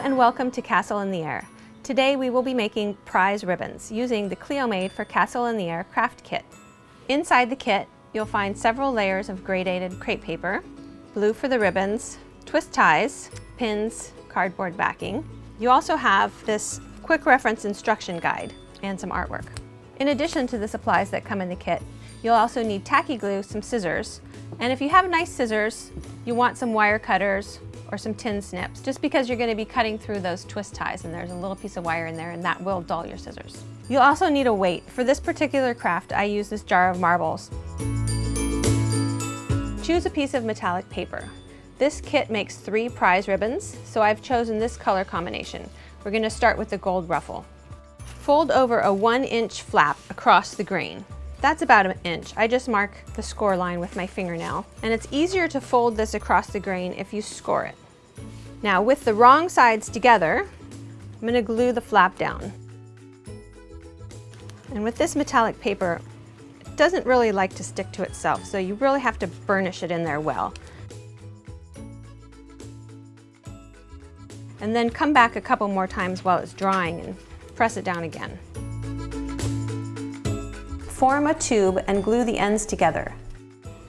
and welcome to Castle in the Air. Today we will be making prize ribbons using the Clio Made for Castle in the Air craft kit. Inside the kit you'll find several layers of gradated crepe paper, glue for the ribbons, twist ties, pins, cardboard backing. You also have this quick reference instruction guide and some artwork. In addition to the supplies that come in the kit, you'll also need tacky glue, some scissors, and if you have nice scissors, you want some wire cutters or some tin snips, just because you're going to be cutting through those twist ties and there's a little piece of wire in there and that will dull your scissors. You'll also need a weight. For this particular craft, I use this jar of marbles. Choose a piece of metallic paper. This kit makes 3 prize ribbons, so I've chosen this color combination. We're going to start with the gold ruffle. Fold over a 1-inch flap across the grain. That's about an inch. I just mark the score line with my fingernail, and it's easier to fold this across the grain if you score it. Now with the wrong sides together, I'm going to glue the flap down. And with this metallic paper, it doesn't really like to stick to itself, so you really have to burnish it in there well. And then come back a couple more times while it's drying and press it down again. Form a tube and glue the ends together.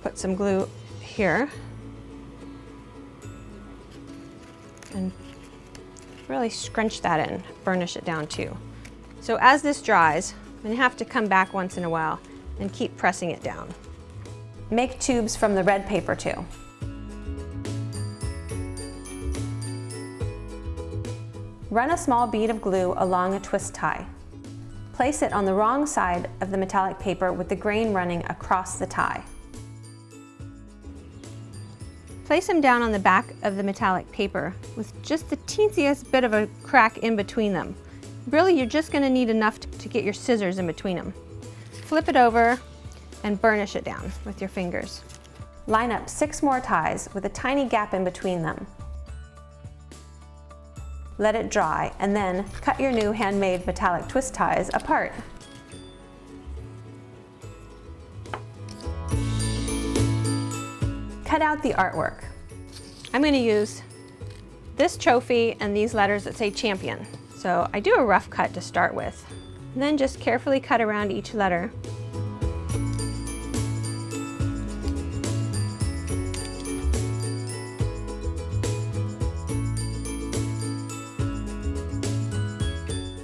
Put some glue here and really scrunch that in, burnish it down too. So as this dries, I'm going to have to come back once in a while and keep pressing it down. Make tubes from the red paper too. Run a small bead of glue along a twist tie. Place it on the wrong side of the metallic paper with the grain running across the tie. Place them down on the back of the metallic paper with just the teensiest bit of a crack in between them. Really, you're just going to need enough to get your scissors in between them. Flip it over and burnish it down with your fingers. Line up 6 more ties with a tiny gap in between them. Let it dry, and then cut your new handmade metallic twist ties apart. Cut out the artwork. I'm going to use this trophy and these letters that say champion. So I do a rough cut to start with, and then just carefully cut around each letter.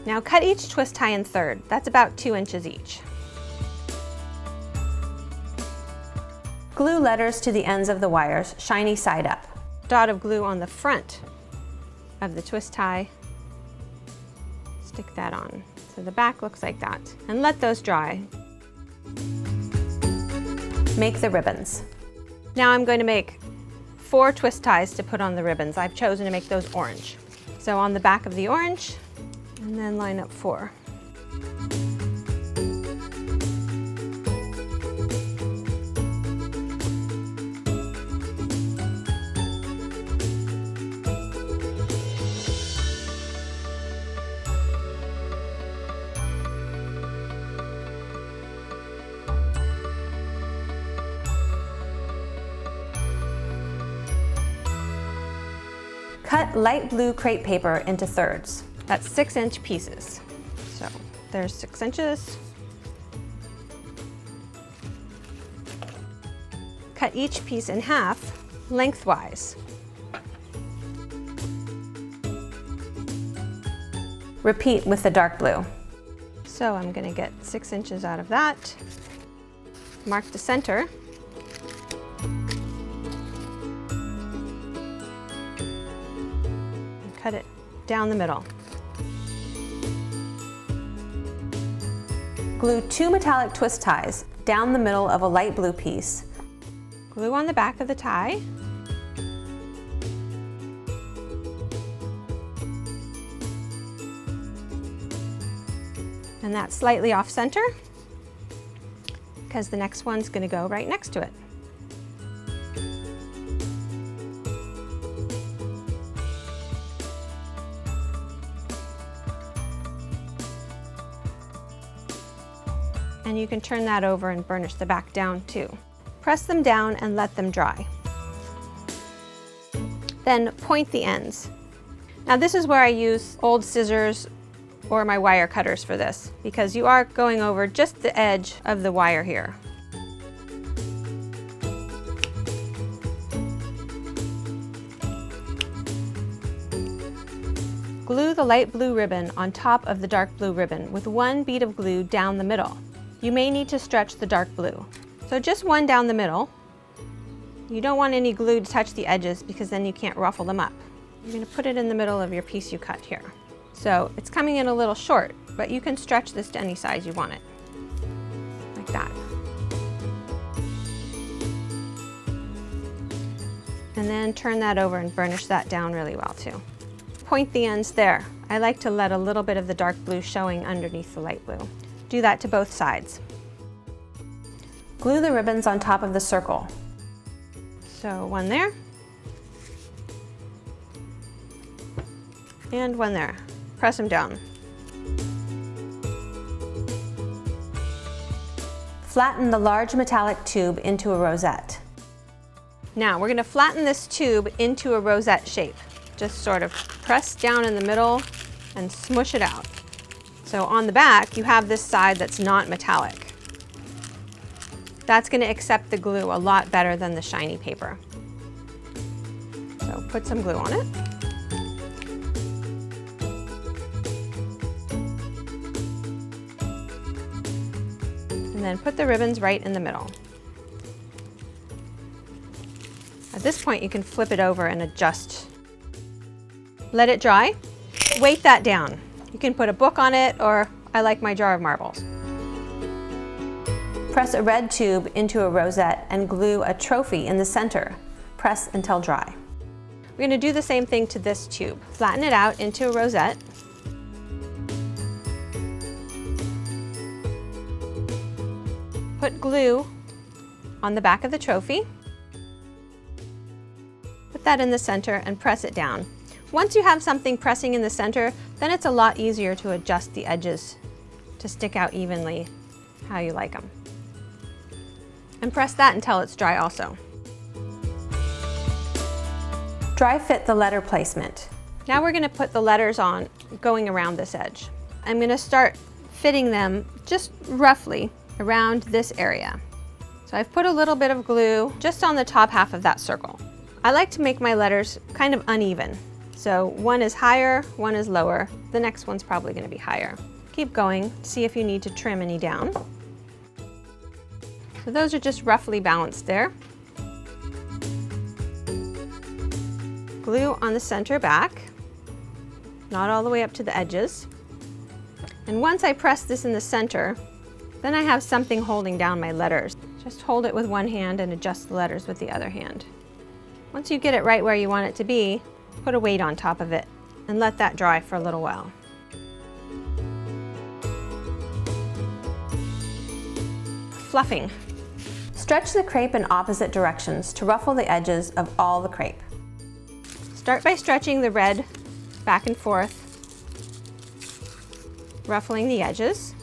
Now cut each twist tie in third. That's about 2 inches each. Glue letters to the ends of the wires, shiny side up. Dot of glue on the front of the twist tie. Stick that on. So the back looks like that. And let those dry. Make the ribbons. Now I'm going to make 4 twist ties to put on the ribbons. I've chosen to make those orange. So on the back of the orange, and then line up 4. Cut light blue crepe paper into thirds. That's 6-inch pieces. So there's 6 inches. Cut each piece in half lengthwise. Repeat with the dark blue. So I'm going to get 6 inches out of that. Mark the center. And cut it down the middle. Glue 2 metallic twist ties down the middle of a light blue piece. Glue on the back of the tie. And that's slightly off center because the next one's going to go right next to it. And you can turn that over and burnish the back down too. Press them down and let them dry. Then point the ends. Now this is where I use old scissors or my wire cutters for this, because you are going over just the edge of the wire here. Glue the light blue ribbon on top of the dark blue ribbon with one bead of glue down the middle. You may need to stretch the dark blue. So just one down the middle. You don't want any glue to touch the edges because then you can't ruffle them up. You're going to put it in the middle of your piece you cut here. So it's coming in a little short, but you can stretch this to any size you want it. Like that. And then turn that over and burnish that down really well too. Point the ends there. I like to let a little bit of the dark blue showing underneath the light blue. Do that to both sides. Glue the ribbons on top of the circle. So one there, and one there. Press them down. Flatten the large metallic tube into a rosette. Now we're going to flatten this tube into a rosette shape. Just sort of press down in the middle and smush it out. So on the back, you have this side that's not metallic. That's going to accept the glue a lot better than the shiny paper. So put some glue on it. And then put the ribbons right in the middle. At this point, you can flip it over and adjust. Let it dry. Weight that down. You can put a book on it, or I like my jar of marbles. Press a red tube into a rosette and glue a trophy in the center. Press until dry. We're going to do the same thing to this tube. Flatten it out into a rosette. Put glue on the back of the trophy. Put that in the center and press it down. Once you have something pressing in the center, then it's a lot easier to adjust the edges to stick out evenly how you like them. And press that until it's dry also. Dry fit the letter placement. Now we're going to put the letters on going around this edge. I'm going to start fitting them just roughly around this area. So I've put a little bit of glue just on the top half of that circle. I like to make my letters kind of uneven. So one is higher, one is lower. The next one's probably going to be higher. Keep going, see if you need to trim any down. So those are just roughly balanced there. Glue on the center back, not all the way up to the edges. And once I press this in the center, then I have something holding down my letters. Just hold it with one hand and adjust the letters with the other hand. Once you get it right where you want it to be, put a weight on top of it and let that dry for a little while. Fluffing. Stretch the crepe in opposite directions to ruffle the edges of all the crepe. Start by stretching the red back and forth, ruffling the edges.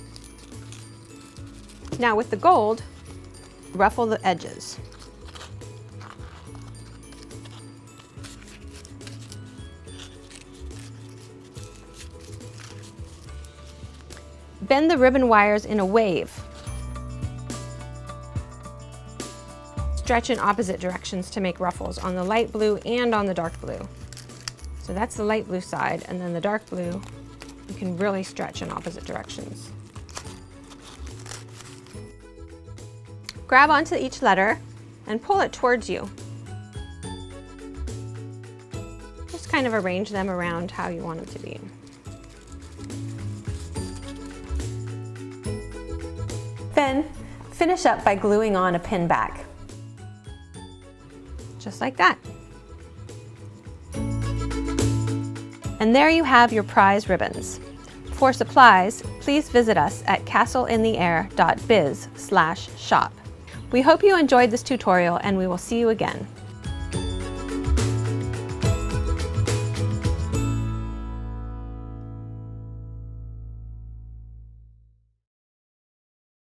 Now with the gold, ruffle the edges. Bend the ribbon wires in a wave. Stretch in opposite directions to make ruffles on the light blue and on the dark blue. So that's the light blue side, and then the dark blue, you can really stretch in opposite directions. Grab onto each letter and pull it towards you. Just kind of arrange them around how you want them to be. Then, finish up by gluing on a pin back. Just like that. And there you have your prize ribbons. For supplies, please visit us at castleintheair.biz/shop. We hope you enjoyed this tutorial, and we will see you again.